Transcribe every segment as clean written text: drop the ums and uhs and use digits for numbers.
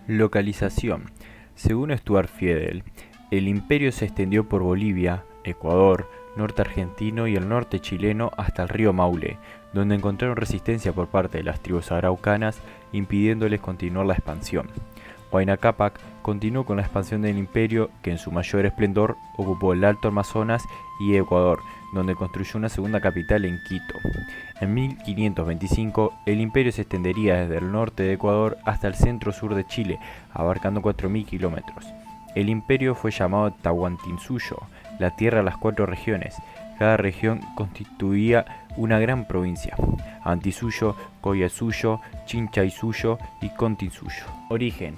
Localización. Según Stuart Fiedel, el imperio se extendió por Bolivia, Ecuador, norte argentino y el norte chileno hasta el río Maule, donde encontraron resistencia por parte de las tribus araucanas, impidiéndoles continuar la expansión. Huayna Cápac continuó con la expansión del imperio, que en su mayor esplendor ocupó el Alto Amazonas y Ecuador, donde construyó una segunda capital en Quito. En 1525, el imperio se extendería desde el norte de Ecuador hasta el centro-sur de Chile, abarcando 4.000 kilómetros. El imperio fue llamado Tahuantinsuyo, la tierra de las 4 regiones. Cada región constituía una gran provincia: Antisuyo, Collasuyo, Chinchaysuyo y Continsuyo. Origen.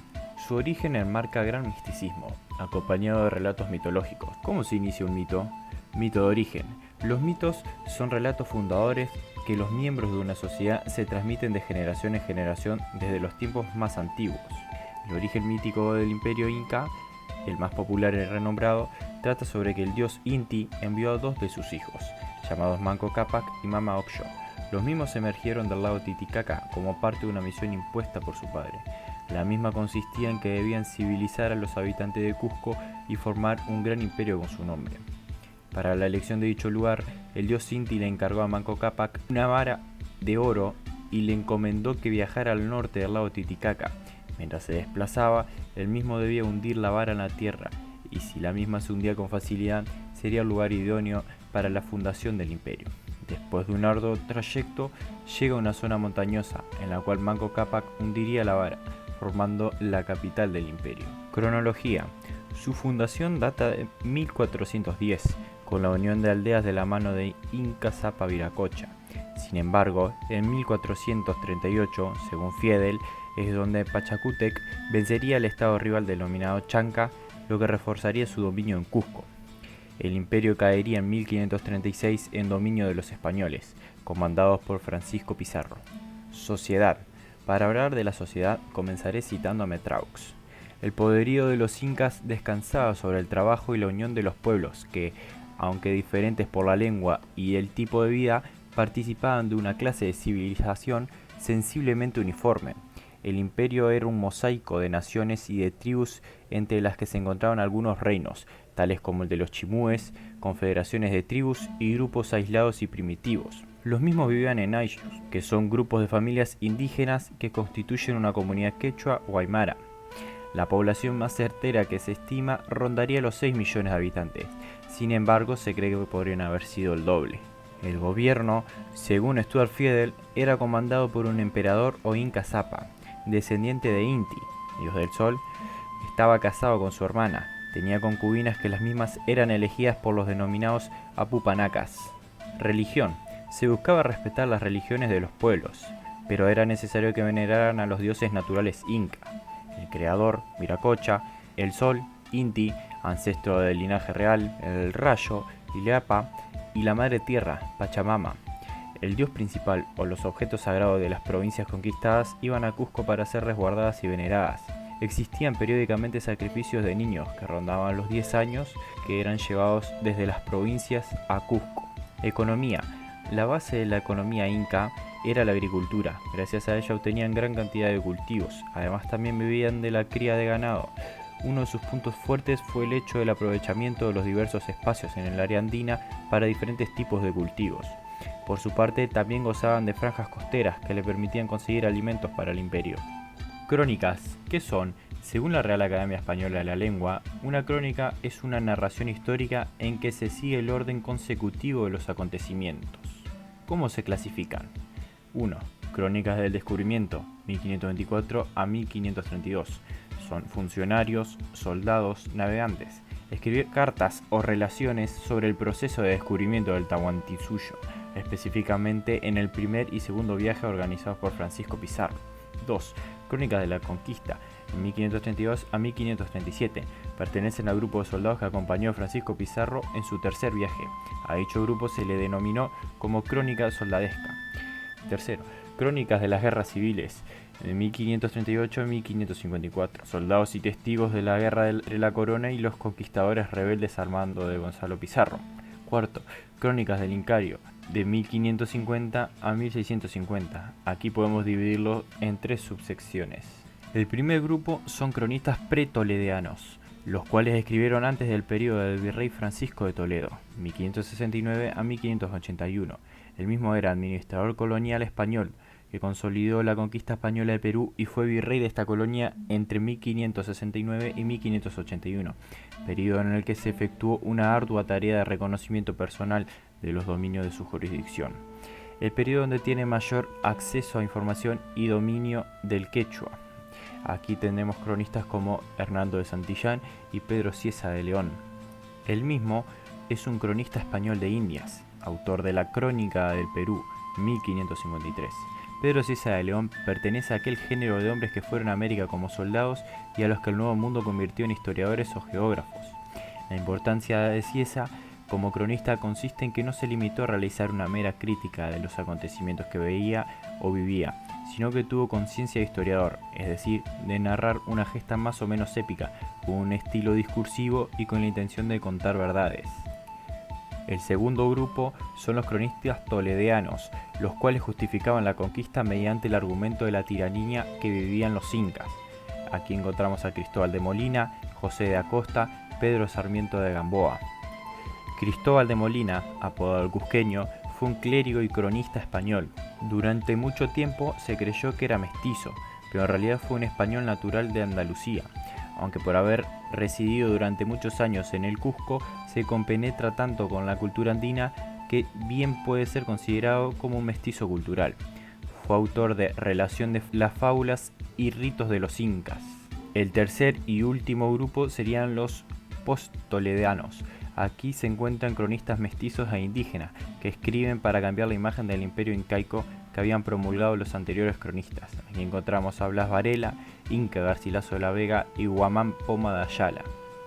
Su origen enmarca gran misticismo, acompañado de relatos mitológicos. ¿Cómo se inicia un mito? Mito de origen. Los mitos son relatos fundadores que los miembros de una sociedad se transmiten de generación en generación desde los tiempos más antiguos. El origen mítico del imperio inca, el más popular y renombrado, trata sobre que el dios Inti envió a 2 de sus hijos, llamados Manco Cápac y Mama Ocllo. Los mismos emergieron del lago Titicaca como parte de una misión impuesta por su padre. La misma consistía en que debían civilizar a los habitantes de Cusco y formar un gran imperio con su nombre. Para la elección de dicho lugar, el dios Inti le encargó a Manco Cápac una vara de oro y le encomendó que viajara al norte del lago Titicaca. Mientras se desplazaba, él mismo debía hundir la vara en la tierra, y si la misma se hundía con facilidad, sería el lugar idóneo para la fundación del imperio. Después de un arduo trayecto, llega a una zona montañosa, en la cual Manco Cápac hundiría la vara, formando la capital del imperio. Cronología. Su fundación data de 1410, con la unión de aldeas de la mano de Inca Zapa Viracocha. Sin embargo, en 1438, según Fiedel, es donde Pachacútec vencería al estado rival denominado Chanca, lo que reforzaría su dominio en Cusco. El imperio caería en 1536 en dominio de los españoles, comandados por Francisco Pizarro. Sociedad. Para hablar de la sociedad, comenzaré citando a Metraux. El poderío de los incas descansaba sobre el trabajo y la unión de los pueblos que, aunque diferentes por la lengua y el tipo de vida, participaban de una clase de civilización sensiblemente uniforme. El imperio era un mosaico de naciones y de tribus, entre las que se encontraban algunos reinos, tales como el de los chimúes, confederaciones de tribus y grupos aislados y primitivos. Los mismos vivían en ayllus, que son grupos de familias indígenas que constituyen una comunidad quechua o aymara. La población más certera que se estima rondaría los 6 millones de habitantes. Sin embargo, se cree que podrían haber sido el doble. El gobierno, según Stuart Fiedel, era comandado por un emperador o Inca Zapa, descendiente de Inti, dios del sol. Estaba casado con su hermana, tenía concubinas que las mismas eran elegidas por los denominados apupanacas. Religión. Se buscaba respetar las religiones de los pueblos, pero era necesario que veneraran a los dioses naturales inca: el creador, Viracocha; el sol, Inti, ancestro del linaje real; el rayo, Ileapa; y la madre tierra, Pachamama. El dios principal o los objetos sagrados de las provincias conquistadas iban a Cusco para ser resguardadas y veneradas. Existían periódicamente sacrificios de niños que rondaban los 10 años, que eran llevados desde las provincias a Cusco. Economía. La base de la economía inca era la agricultura. Gracias a ella obtenían gran cantidad de cultivos. Además, también vivían de la cría de ganado. Uno de sus puntos fuertes fue el hecho del aprovechamiento de los diversos espacios en el área andina para diferentes tipos de cultivos. Por su parte, también gozaban de franjas costeras que le permitían conseguir alimentos para el imperio. Crónicas. ¿Qué son? Según la Real Academia Española de la Lengua, una crónica es una narración histórica en que se sigue el orden consecutivo de los acontecimientos. ¿Cómo se clasifican? 1. Crónicas del Descubrimiento, 1524 a 1532. Son funcionarios, soldados, navegantes. Escribir cartas o relaciones sobre el proceso de descubrimiento del Tahuantinsuyo, específicamente en el primer y segundo viaje organizados por Francisco Pizarro. 2. Crónicas de la Conquista, en 1532 a 1537. Pertenecen al grupo de soldados que acompañó a Francisco Pizarro en su tercer viaje. A dicho grupo se le denominó como Crónica Soldadesca. 3. Crónicas de las Guerras Civiles, de 1538 a 1554. Soldados y testigos de la guerra entre la corona y los conquistadores rebeldes al mando de Gonzalo Pizarro. 4. Crónicas del Incario, de 1550 a 1650. Aquí podemos dividirlo en 3 subsecciones. El primer grupo son cronistas pretoledanos, los cuales escribieron antes del periodo del virrey Francisco de Toledo, 1569 a 1581. El mismo era administrador colonial español, que consolidó la conquista española de Perú y fue virrey de esta colonia entre 1569 y 1581, periodo en el que se efectuó una ardua tarea de reconocimiento personal de los dominios de su jurisdicción. El periodo donde tiene mayor acceso a información y dominio del quechua. Aquí tenemos cronistas como Hernando de Santillán y Pedro Cieza de León. Él mismo es un cronista español de Indias, autor de la Crónica del Perú, 1553. Pedro Cieza de León pertenece a aquel género de hombres que fueron a América como soldados y a los que el Nuevo Mundo convirtió en historiadores o geógrafos. La importancia de Cieza como cronista consiste en que no se limitó a realizar una mera crítica de los acontecimientos que veía o vivía, sino que tuvo conciencia de historiador, es decir, de narrar una gesta más o menos épica, con un estilo discursivo y con la intención de contar verdades. El segundo grupo son los cronistas toledanos, los cuales justificaban la conquista mediante el argumento de la tiranía que vivían los incas. Aquí encontramos a Cristóbal de Molina, José de Acosta, Pedro Sarmiento de Gamboa. Cristóbal de Molina, apodado el Cusqueño, fue un clérigo y cronista español. Durante mucho tiempo se creyó que era mestizo, pero en realidad fue un español natural de Andalucía, aunque por haber residido durante muchos años en el Cusco, se compenetra tanto con la cultura andina que bien puede ser considerado como un mestizo cultural. Fue autor de Relación de las fábulas y ritos de los incas. El tercer y último grupo serían los post-toledanos. Aquí se encuentran cronistas mestizos e indígenas que escriben para cambiar la imagen del imperio incaico que habían promulgado los anteriores cronistas. Aquí encontramos a Blas Varela, Inca Garcilaso de la Vega y Guamán Poma de Ayala.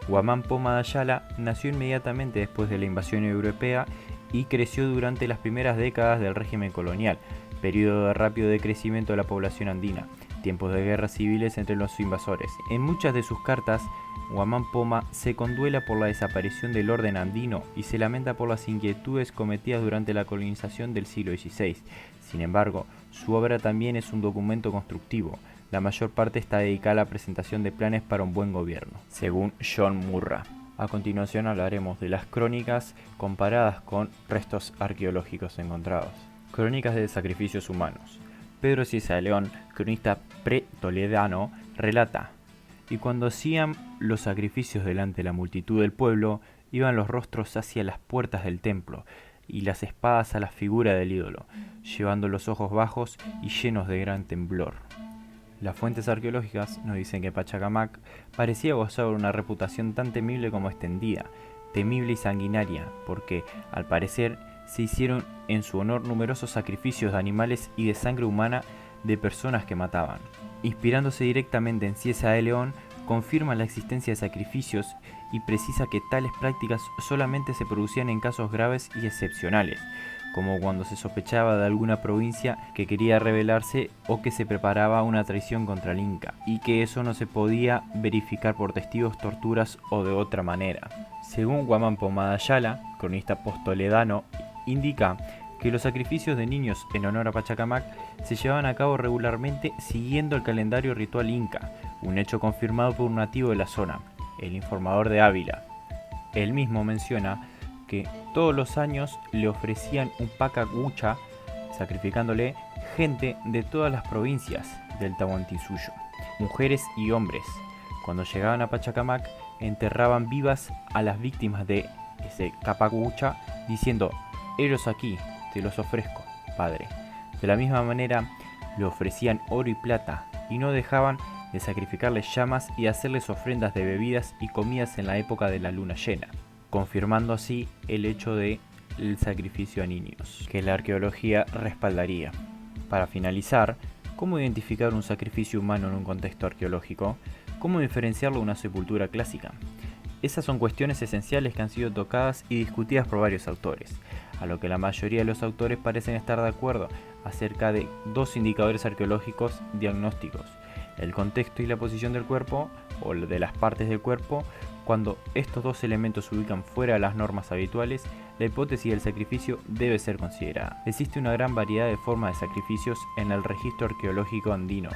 Guamán Poma de Ayala nació inmediatamente después de la invasión europea y creció durante las primeras décadas del régimen colonial, periodo de rápido decrecimiento de la población andina, tiempos de guerras civiles entre los invasores. En muchas de sus cartas, Guamán Poma se conduela por la desaparición del orden andino y se lamenta por las inquietudes cometidas durante la colonización del siglo XVI. Sin embargo, su obra también es un documento constructivo. La mayor parte está dedicada a la presentación de planes para un buen gobierno, según John Murrah. A continuación hablaremos de las crónicas comparadas con restos arqueológicos encontrados. Crónicas de sacrificios humanos. Pedro Cieza de León, cronista pre-toledano, relata: y cuando hacían los sacrificios delante de la multitud del pueblo, iban los rostros hacia las puertas del templo, y las espadas a la figura del ídolo, llevando los ojos bajos y llenos de gran temblor. Las fuentes arqueológicas nos dicen que Pachacamac parecía gozar de una reputación tan temible como extendida, temible y sanguinaria, porque, al parecer, se hicieron en su honor numerosos sacrificios de animales y de sangre humana de personas que mataban. Inspirándose directamente en Cieza de León, confirma la existencia de sacrificios y precisa que tales prácticas solamente se producían en casos graves y excepcionales, como cuando se sospechaba de alguna provincia que quería rebelarse o que se preparaba una traición contra el Inca, y que eso no se podía verificar por testigos, torturas o de otra manera. Según Guamán Poma de Ayala, cronista post-toledano, indica que los sacrificios de niños en honor a Pachacamac se llevaban a cabo regularmente siguiendo el calendario ritual inca, un hecho confirmado por un nativo de la zona, el informador de Ávila. Él mismo menciona que todos los años le ofrecían un pacacucha, sacrificándole gente de todas las provincias del Tahuantinsuyo, mujeres y hombres. Cuando llegaban a Pachacamac, enterraban vivas a las víctimas de ese capacucha, diciendo: «Heros aquí, te los ofrezco, padre». De la misma manera, le ofrecían oro y plata, y no dejaban de sacrificarles llamas y hacerles ofrendas de bebidas y comidas en la época de la luna llena, confirmando así el hecho del sacrificio a niños, que la arqueología respaldaría. Para finalizar, ¿cómo identificar un sacrificio humano en un contexto arqueológico? ¿Cómo diferenciarlo de una sepultura clásica? Esas son cuestiones esenciales que han sido tocadas y discutidas por varios autores, a lo que la mayoría de los autores parecen estar de acuerdo acerca de dos indicadores arqueológicos diagnósticos: el contexto y la posición del cuerpo, o de las partes del cuerpo. Cuando estos dos elementos se ubican fuera de las normas habituales, la hipótesis del sacrificio debe ser considerada. Existe una gran variedad de formas de sacrificios en el registro arqueológico andino.